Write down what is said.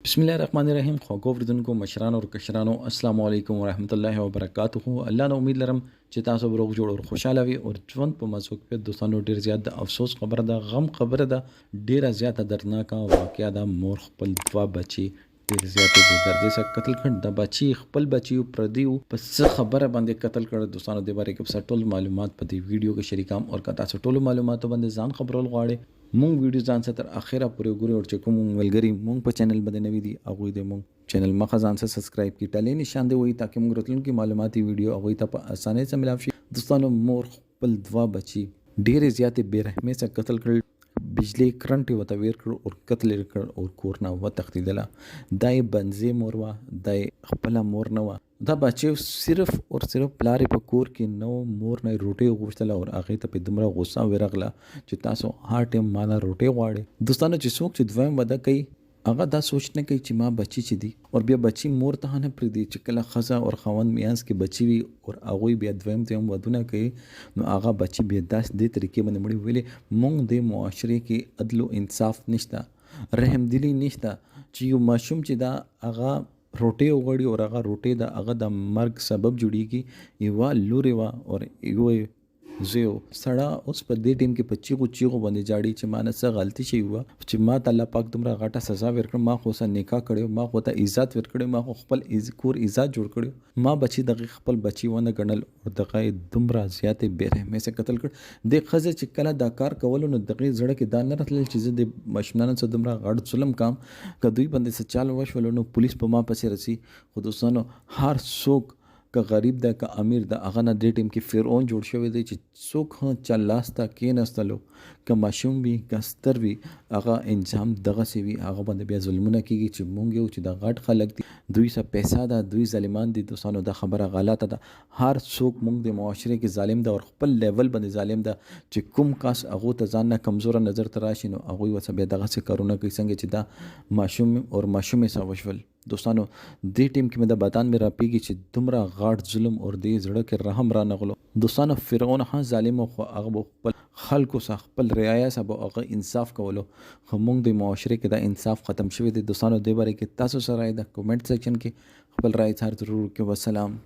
बिस्मिल्लाहिर्रहमानिर्रहीम। ख़वागो वरदनको मशरान और कशरानो अस्सलामु अलैकुम वरहमतुल्लाहि वबरकातुहू। अल्लाह न उम्मीद लरम چې تاسو به روغ جوړ او خوشاله وي او ژوند په مزو کې دوستانو ډیر زیات د افسوس خبره ده، غم خبره ده، ډیره زیاته دردناکه واقعه ده. مور خپل دوا بچي ډیر زیاتې بې دردۍ سره قتل کړ. د بچي خپل بچي پردیو په څه خبره باندې قتل کړ. دوستانو د باره کې ټول معلومات په دې ویډیو کې شریکام او که تاسو ټول معلوماتو باندې ځان خبرول غواړئ مونږ ویډیو ځان سره تر اخره پورې وګورئ او چې کوم ملګري مونږ په چینل باندې نوي دي هغوی د مونږ چینل مخه ځان سره سبسکرایب کړئ، ټلې نشان دی وایي تاکي مونږ راتلونکي معلوماتي ویډیو هغوی ته په اسانۍ سره ملاو شي. دوستانو مور خپل دوا بچي ډېرې زیاتې بې رحمۍ سره قتل کړل. بجلی کرنٹ ورته ویر کړ او قتل یې کړ او کور نه وتښتېدله. دا یې بنځې مور وه، دا یې خپله مور نه وه. دا بچی صرف اور صرف پلار یې په کور کې نه و، مور نه یې روټۍ وغوښتله او هغې ته پې دومره غوسه ورغله چې تاسو هر ټایم ما نه روټۍ غواړئ. دوستانو چې څوک چې دویم واده کوي هغه دا سوچ نه کوي چې ما بچي چې دي او بیا بچي مور ته نه پرېږدي چې کله ښځه او خاوند میانځ کې بچي وي او هغوی بیا دویم ودونه کوي نو هغه بچي بیا داسې دې طریقې باندې مړي. ولې موږ د معاشرې کې عدل و انصاف نشته، رحم دلی نشته چې یو ماشوم چې دا هغه روټۍ وغواړي او هغه روټۍ د هغه د مرګ سبب جوړیږي. یوه لورې وه او یوه زوی سړه اوس په دې ټیم کې په چیغو باندې جاړي چې ما نه څه غلطي شوې وه چې ما ته الله پاک دومره غټه سزا ورکړه، ما خو ورسره نکاح کړی، ما خو ته عزت ورکړی، ما خو خپل کور عزت جوړ کړی، ما بچي دغه خپل بچي ونه ګڼل او دغه یې دومره زیاتې بې رحمۍ سره قتل کړ. دې ښځې چې کله دا کار کولو نو دغې زړه کې دا نه راتلل چې زه د ماشومانو سره دومره غټ ظلم کام که دوی باندې څه چال وشولو نو پولیس په ما پسې رسي. خو دوستانو هر څوک که غریب ده که امیر ده هغه نه دې ټیم کې فرعون جوړ شوی دی چې څوک چا لاس ته کېناستلو که ماشوم وي که ستر وي هغه انجام دغسې وي، هغه باندې بیا ظلمونه کېږي چې مونږ یو چې دا غټ خلک دي دوی سره پیسه ده، دوی ظالمان دي. دوستانو دا خبره غلطه ده. هر څوک مونږ د معاشرې کې ظالم ده او خپل لیول باندې ظالم ده چې کوم کس هغو ته ځان نه کمزوره نظر ته راشي نو هغوی ورسره بیا دغسې کارونه کوي څنګه چې دا ماشوم او ماشومې سره وشول. دوستانو دې ټیم کې مې د بدن مې راپیږي چې دومره غاټ ظلم اور دې زړه کې رحم را نغلو. دوستانو فرعون هم ظالم خو هغه به خپل خلکو سره خپل رعایا سره به هغه انصاف کولو، خو موږ د معاشرې کې دا انصاف ختم شوی دی. دوستانو دې باره کې تاسو سره د کومنټ سیکشن کې خپل رائے ضرور کې. وسلام.